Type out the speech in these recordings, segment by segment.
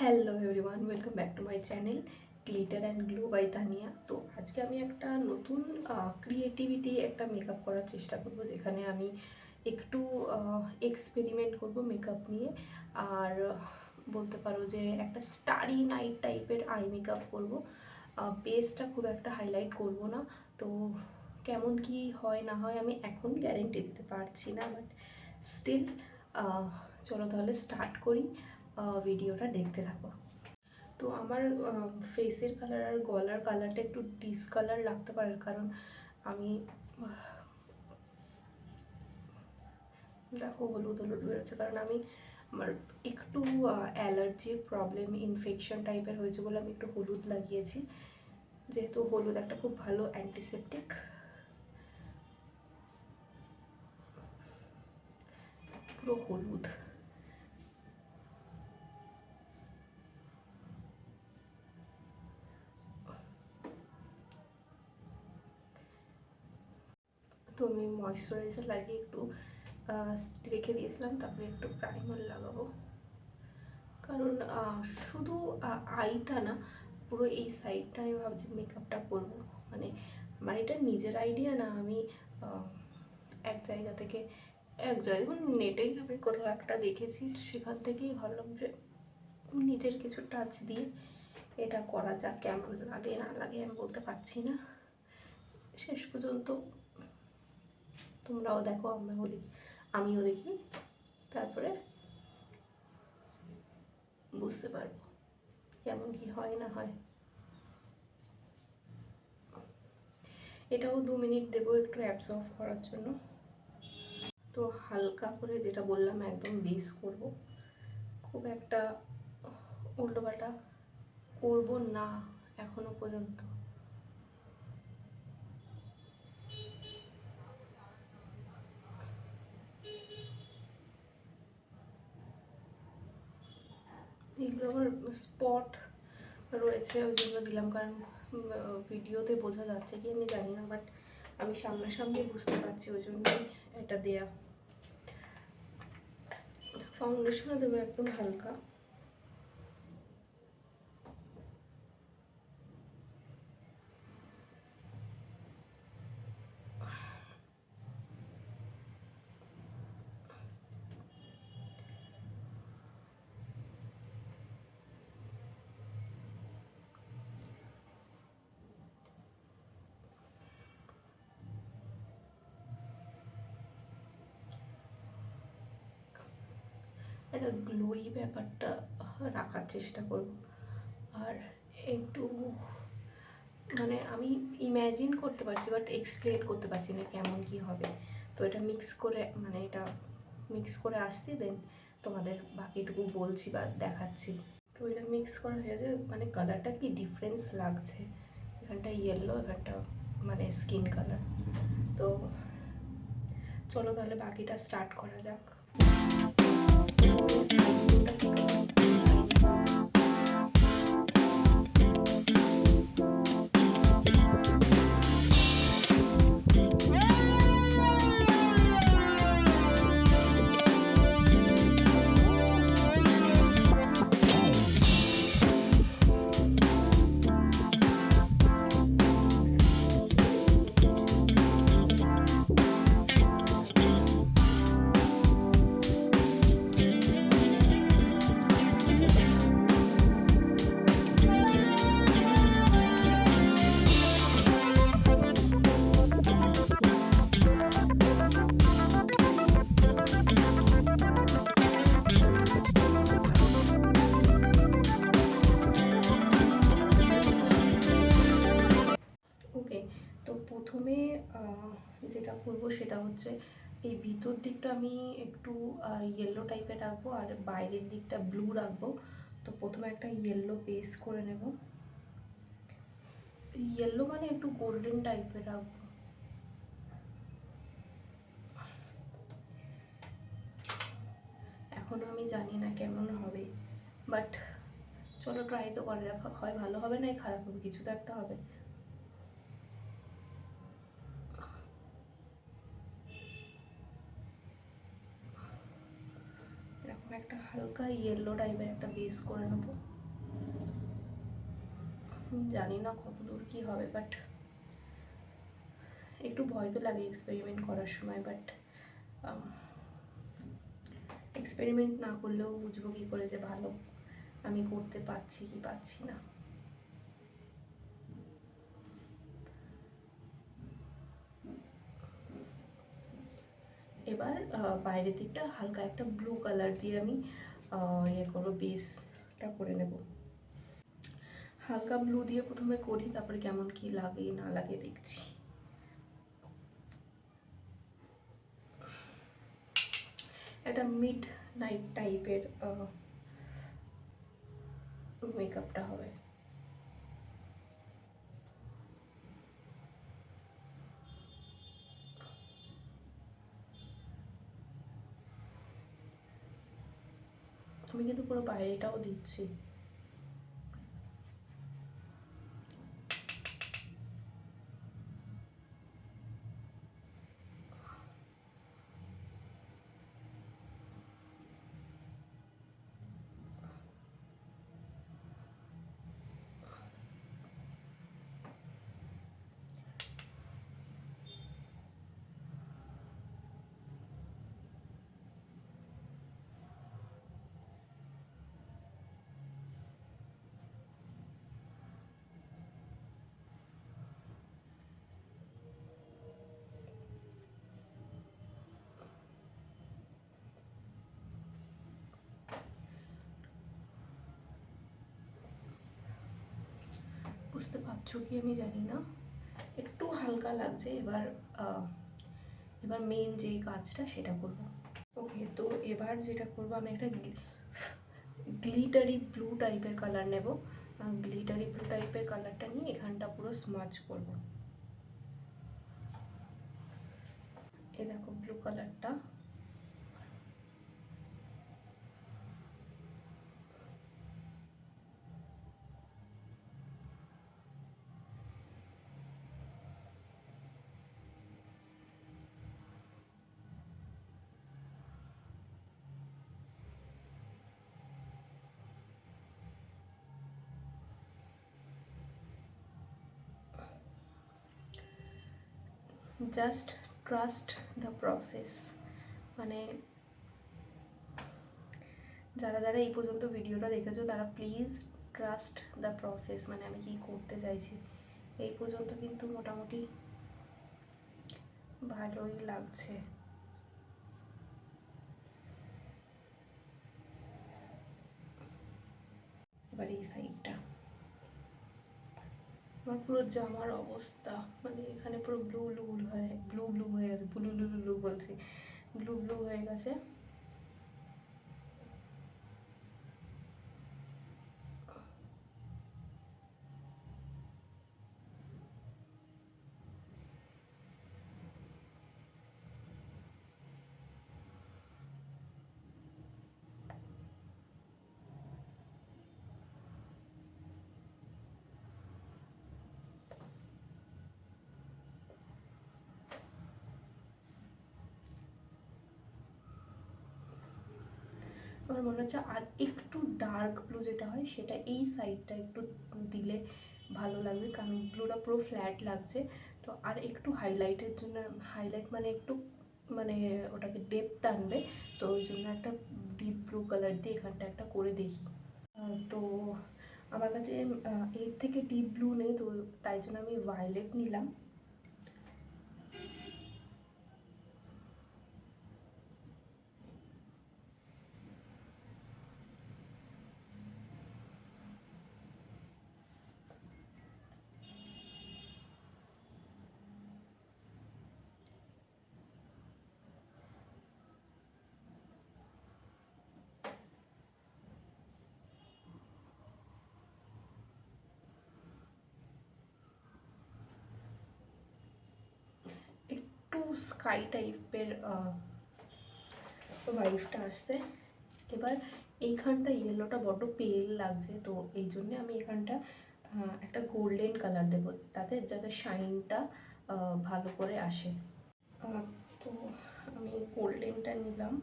Hello everyone, welcome back to my channel glitter and glow by Tania. তো আজকে আমি একটা নতুন ক্রিয়েটিভিটি একটা মেকআপ করার চেষ্টা করব, যেখানে আমি একটু এক্সপেরিমেন্ট করব মেকআপ নিয়ে। আর বলতে পারো যে একটা স্টারি নাইট টাইপের আই মেকআপ করব। বেসটা খুব একটা হাইলাইট করব না। তো কেমন কি হয় না হয় আমি এখন গ্যারেন্টি দিতে পারছি না, বাট স্টিল চলো তাহলে স্টার্ট করি। ভিডিওটা দেখতে থাকো। তো আমার ফেসের কালার আর গলার কালারটা একটু ডিসকালার লাগতে পারে, কারণ আমি দেখো হলুদ হলুদ বেরোচ্ছে, কারণ আমি আমার একটু অ্যালার্জির প্রবলেম, ইনফেকশন টাইপের হয়েছে বলে আমি একটু হলুদ লাগিয়েছি। যেহেতু হলুদ একটা খুব ভালো অ্যান্টিসেপটিক, পুরো হলুদ। তো আমি ময়শ্চারাইজার লাগিয়ে একটু রেখে দিয়েছিলাম, তারপরে একটু প্রাইমার লাগাবো। কারণ শুধু আইটা না, পুরো এই সাইডটা আমি ভাবছি মেকআপটা করবো। মানে আমার এটা নিজের আইডিয়া না, আমি এক জায়গা থেকে নেটেই আমি কোথাও একটা দেখেছি, সেখান থেকেই ভাবলাম যে নিজের কিছু টাচ দিয়ে এটা করা যাক। কেমন লাগে না লাগে আমি বলতে পারছি না, শেষ পর্যন্ত তোমরাও দেখো, আমিও দেখি, তারপরে বুঝতে পারবো কেমন কি হয় না হয়। এটাও 2 মিনিট দেবো একটু অ্যাবজর্ব করার জন্য। তো হালকা করে, যেটা বললাম, একদম বেস করব, খুব একটা উল্টোপাল্টা করব না এখনো পর্যন্ত। এগুলো আমার স্পট রয়েছে, ওই জন্য দিলাম, কারণ ভিডিওতে বোঝা যাচ্ছে কি আমি জানি না, বাট আমি সামনাসামনি বুঝতে পারছি, ওই জন্যই এটা দেয়া। ফাউন্ডেশনও দেবো একদম হালকা। একটা গ্লোই ব্যাপারটা রাখার চেষ্টা করব। আর একটু মানে আমি ইম্যাজিন করতে পারছি, বাট এক্সপ্লেন করতে পারছি না কেমন কি হবে। তো এটা মিক্স করে, মানে এটা মিক্স করে আসছি, দেন তোমাদের বাকিটুকু বলছি বা দেখাচ্ছি। তো এটা মিক্স করা হয়ে যায়, মানে কালারটা কি ডিফারেন্স লাগছে, এখানটা ইয়েলো, এখানটা মানে স্কিন কালার। তো চলো তাহলে বাকিটা স্টার্ট করা যাক। ওকে, তো প্রথমে যেটা করব সেটা হচ্ছে এই ভিতর দিকটা আমি একটু ইয়েলো টাইপের রাখবো, আর বাইরের দিকটা ব্লু রাখবো। তো প্রথমে একটা ইয়েলো বেস করে নেব, ইয়েলো মানে একটু গোল্ডেন টাইপের রাখবো। এখনও আমি জানি না কেমন হবে, বাট চলো ট্রাই তো করে দেখা, হয় ভালো হবে না খারাপ হবে, কিছু তো একটা হবে। এরকম একটা হালকা ইয়েলো টাইপের একটা বেস করে নেবো। জানি না কতদূর কি হবে, বাট একটু ভয় তো লাগে এক্সপেরিমেন্ট করার সময়। বাট এক্সপেরিমেন্ট না করলেও বুঝবো কী করে যে ভালো আমি করতে পারছি কি পারছি না। এবার বাইরের দিকটা হালকা একটা ব্লু কালার দিয়ে আমি ইয়ে করবো, বেসটা করে নেব। হালকা ব্লু দিয়ে প্রথমে করি, তারপরে কেমন কি লাগে না লাগে দেখছি। একটা মিড নাইট টাইপের মেকআপটা হবে। আমি কিন্তু পুরো বাইরেটাও দিচ্ছি। বুঝতে পারছো কি আমি জানি না, একটু হালকা লাগছে। এবার মেন যে কাজটা সেটা করব। ওকে, তো এবার যেটা করব, আমি একটা গ্লিটারি ব্লু টাইপের কালার নেব। গ্লিটারি ব্লু টাইপের কালারটা নিয়ে এখানটা পুরো স্মাচ করব। এই দেখো ব্লু কালারটা। Just trust the process. মানে যারা যারা এই পর্যন্ত ভিডিওটা দেখেছো তারা প্লিজ ট্রাস্ট দ্য প্রসেস। মানে আমি কি করতে চাইছি, এই পর্যন্ত কিন্তু মোটামুটি ভালোই লাগছে। এবার এই সাইডটা আমার পুরো জামার অবস্থা, মানে এখানে পুরো ব্লু ব্লু হয়ে ব্লু ব্লু হয়ে গেছে, ব্লু ব্লু ব্লু বলছি, ব্লু ব্লু হয়ে গেছে। আমার মনে হচ্ছে আর একটু ডার্ক ব্লু যেটা হয় সেটা এই সাইডটা একটু দিলে ভালো লাগবে, কারণ ব্লুটা পুরো ফ্ল্যাট লাগছে। তো আর একটু হাইলাইটের জন্য, হাইলাইট মানে একটু মানে ওটাকে ডেপথ আনবে, তো ওই জন্য একটা ডিপ ব্লু কালার দিয়ে এখানটা একটা করে দেখি। তো আমার কাছে এর থেকে ডিপ ব্লু নেই, তো তাই জন্য আমি ভায়োলেট নিলাম। একটু স্কাই টাইপের ভাইবটা আসছে। এবার এইখানটা ইয়েলোটা বড্ড পেল লাগছে, তো এই জন্যে আমি এখানটা একটা গোল্ডেন কালার দেবো, তাতে যাতে শাইনটা ভালো করে আসে। তো আমি গোল্ডেনটা নিলাম।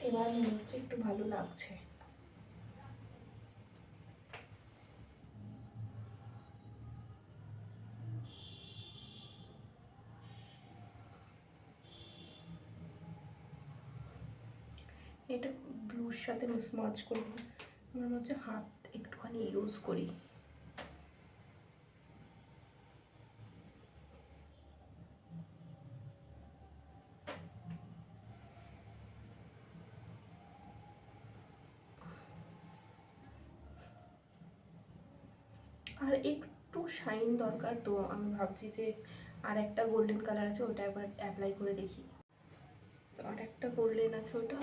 এবার মনে হচ্ছে একটু ভালো লাগছে। এটা ব্লুর সাথে স্মাচ করবো। আমার মনে হচ্ছে হাত একটুখানি ইউজ করি। আর একটু শাইন দরকার, তো আমি ভাবছি যে আর একটা গোল্ডেন কালার আছে, ওটা একবার অ্যাপ্লাই করে দেখি। আর একটা গোল্ডেন আছে, ওটা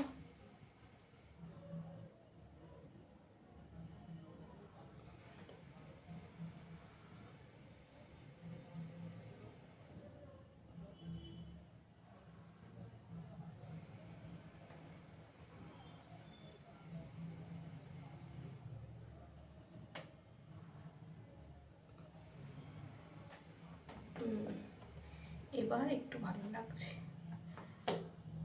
এবার একটু ভালো লাগছে।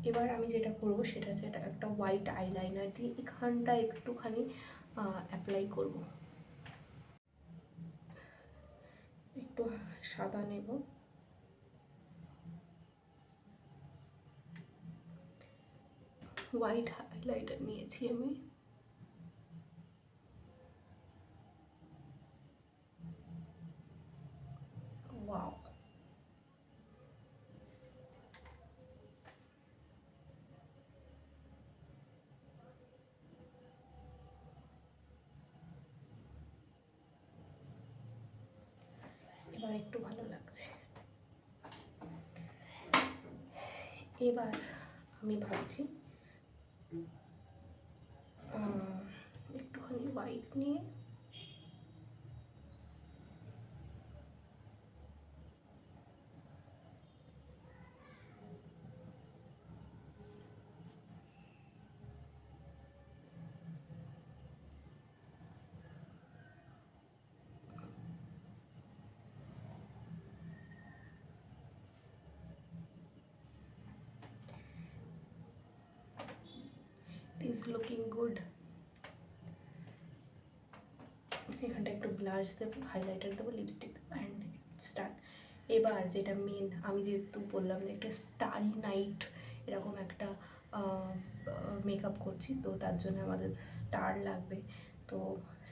এবার আমি যেটা করবো সেটা হচ্ছে একটা হোয়াইট আইলাইনার দিয়ে এখানটা একটুখানি অ্যাপ্লাই করব। একটু সাদা নেব, হোয়াইট হাইলাইটার নিয়েছি আমি। ওয়াও, এবার একটু ভালো লাগছে। এবার আমি ভাবছি একটুখানি হোয়াইট নিয়ে ইজ লুকিং গুড। এখানটা একটু ব্লাশ দেবো, হাইলাইটার দেবো, লিপস্টিক দেবো, অ্যান্ড স্টার্ট। এবার যেটা মেন, আমি যেহেতু বললাম যে একটা স্টারি নাইট এরকম একটা মেকআপ করছি, তো তার জন্য আমাদের স্টার লাগবে। তো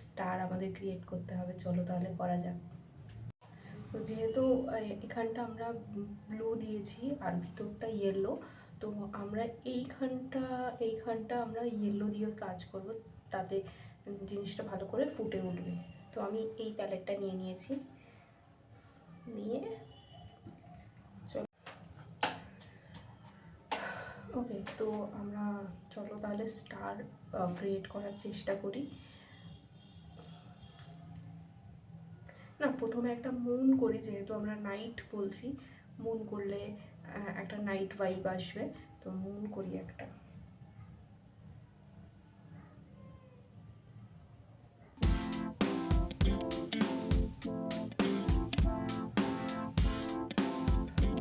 স্টার আমাদের ক্রিয়েট করতে হবে, চলো তাহলে করা যাক। তো যেহেতু এখানটা আমরা ব্লু দিয়েছি আর ভিতরটা ইয়েলো, তো আমরা এইখানটা আমরা ইয়েলো দিয়ে কাজ করব, তাতে জিনিসটা ভালো করে ফুটে উঠবে। তো আমি এই প্যালেটটা নিয়ে নিয়েছি, নিয়ে চলো। ওকে, তো আমরা চলো তাহলে স্টার ক্রিয়েট করার চেষ্টা করি। না, প্রথমে একটা মুন করি, যেহেতু আমরা নাইট বলছি, মুন করলে একটা নাইট ভাইব আসবে, তো মুন করি একটা।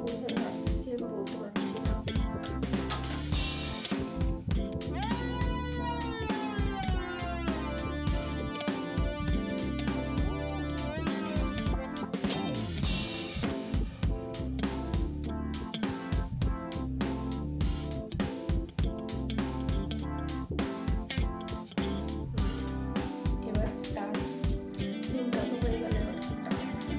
বলতে পারছি কি বা বলতে পারছি না। এবার স্টার, মুনটা তো হয়ে গেলে এবার star.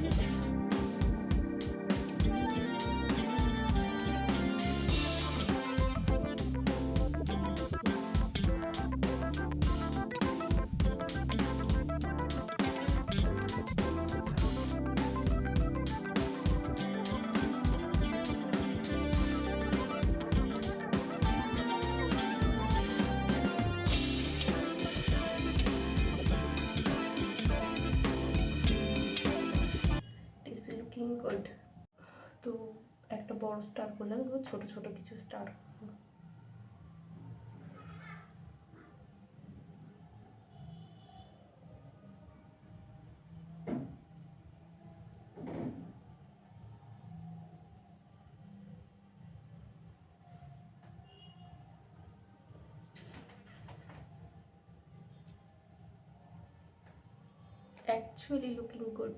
It is looking good. তো একটা বড় স্টার করলাম, এবার ছোট ছোট কিছু স্টার। actually looking good.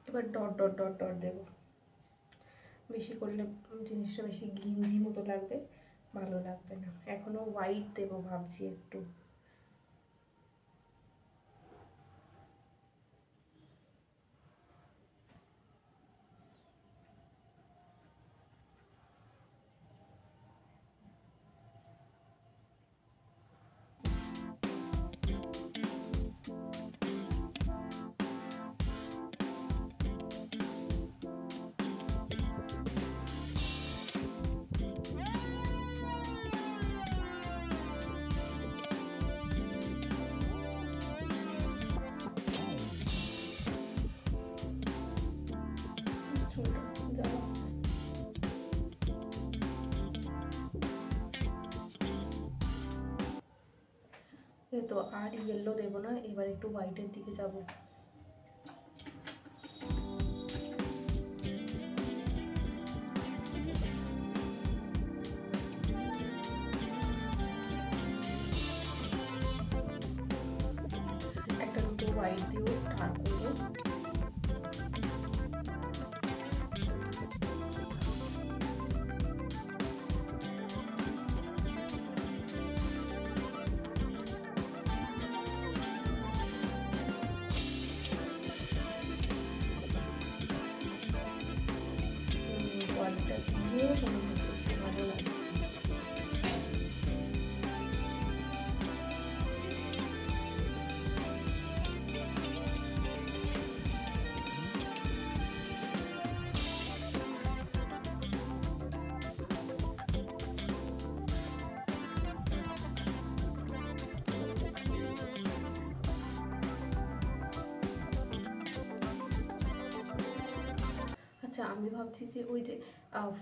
এবার ডট ডট ডট ডট দেবো, বেশি করলে জিনিসটা বেশি গিঞ্জি মতো লাগবে, ভালো লাগবে না। এখনও হোয়াইট দেবো ভাবছি একটু। তো আর ইয়েলো দেবো না, এবার একটু হোয়াইটের দিকে যাব। একটা দুটো হোয়াইট দিয়েও স্টার্ট করবো। হোয়াইটটা দিয়ে ভালো লাগছে। আচ্ছা, আমি ভাবছি যে ওই যে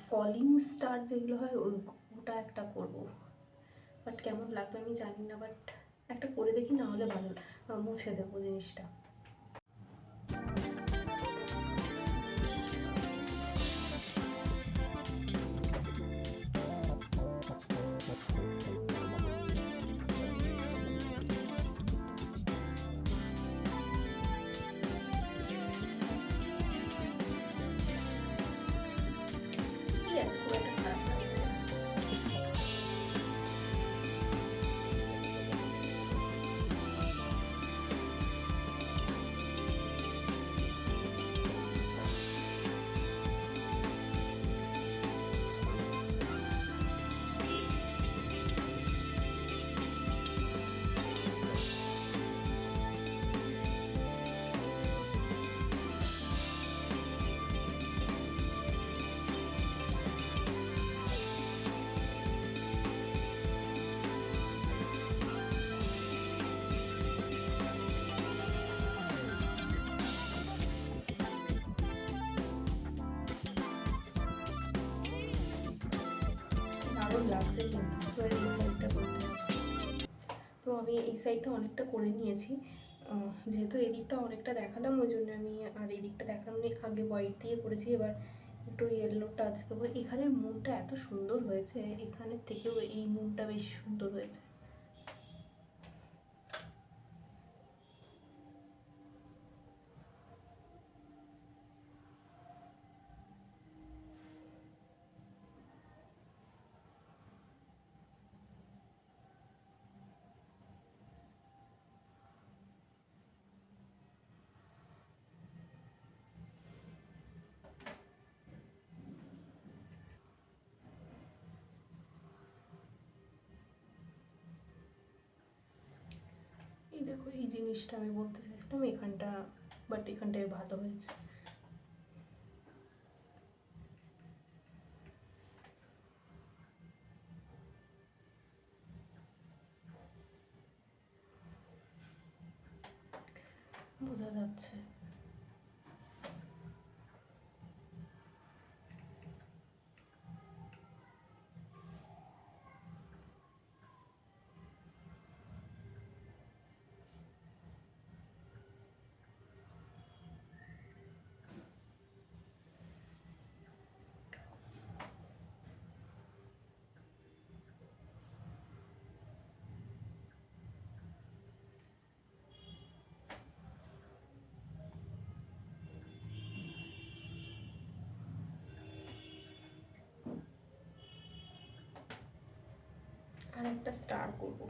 ফলিং স্টার যেগুলো হয় ওটা একটা করব, বাট কেমন লাগবে আমি জানি না, বাট একটা করে দেখি, না হলে ভালো মুছে দেবো জিনিসটা। খুব একটা খারাপ লাগছে না। দারুণ লাগছে কিন্তু। তো এই সাইডটা করতে, তো আমি এই সাইডটা অনেকটা করে নিয়েছি। যেহেতু এদিকটা অনেকটা দেখালাম, ওই জন্য আমি আর এদিকটা দেখালাম না, আগে হোয়াইট দিয়ে করেছি, এবার একটু ইয়েলো টাচ দেবো। এখানের মুনটা এত সুন্দর হয়েছে, এখানের থেকেও এই মুনটা বেশ সুন্দর হয়েছে। এই দেখো, এই জিনিসটা আমি বলতে চাইছিলাম এখানটা, বাট এখানটায় ভালো হয়েছে। বোঝা যাচ্ছে। আর একটা স্টার করবো।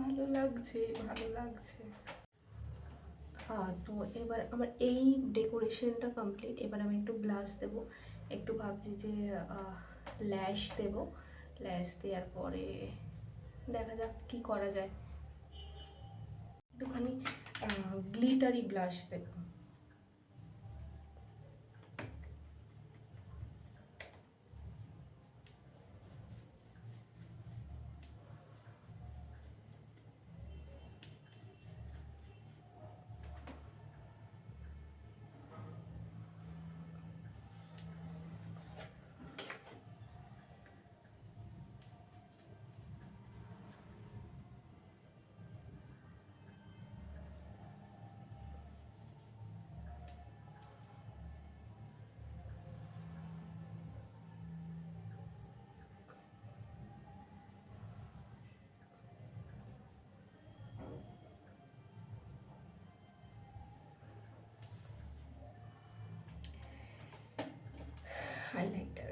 ভালো লাগছে, ভালো লাগছে। তো এবার আমার এই ডেকোরেশনটা কমপ্লিট। এবার আমি একটু ব্লাশ দেবো, একটু ভাবছি যে ল্যাশ দেব। ল্যাশ দেওয়ার পরে দেখা যাক কি করা যায়। একটুখানি গ্লিটারি ব্লাশ দেব। হাইলাইটার।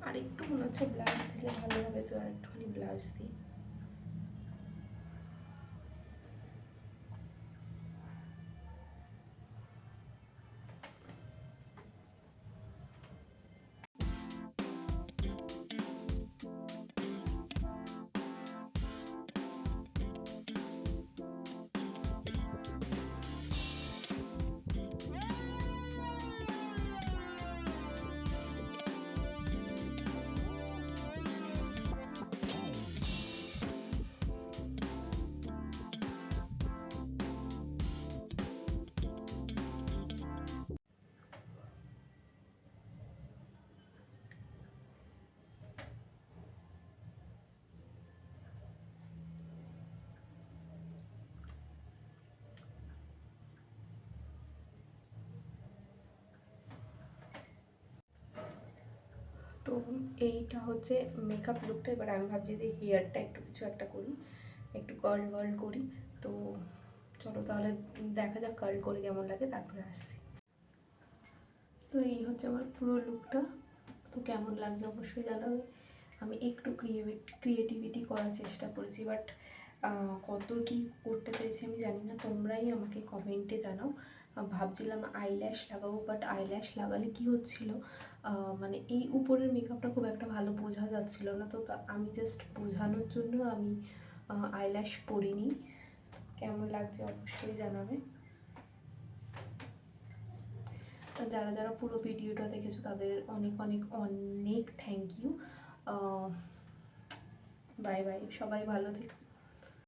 আর একটু মনে হচ্ছে ব্লাশ দিলে ভালো হবে, তো আর একটুখানি ব্লাশ দিই। তো এইটা হচ্ছে মেকআপ লুকটা। এবার আমি ভাবছি যে হেয়ারটা একটু কিছু একটা করি, একটু কার্ল ওয়ার্ল করি। তো চলো তাহলে দেখা যাক কার্ল করে কেমন লাগে, তারপরে আসছি। তো এই হচ্ছে আমার পুরো লুকটা। তো কেমন লাগছে অবশ্যই জানাবে। আমি একটু ক্রিয়েটিভিটি করার চেষ্টা করেছি, বাট কত কি করতে পেরেছি আমি জানি না, তোমরাই আমাকে কমেন্টে জানাও। ভাবছিলাম আইল্যাশ লাগাবো, বাট আইল্যাশ লাগালে কি হচ্ছিল, মানে এই উপরের মেকআপটা খুব একটা ভালো বোঝা যাচ্ছিল না। তো আমি জাস্ট বোঝানোর জন্য আমি আইল্যাশ পরিনি। কেমন লাগছে অবশ্যই জানাবে। যারা যারা পুরো ভিডিওটা দেখেছো তাদের অনেক অনেক অনেক থ্যাংক ইউ। বাই বাই, সবাই ভালো থেকো।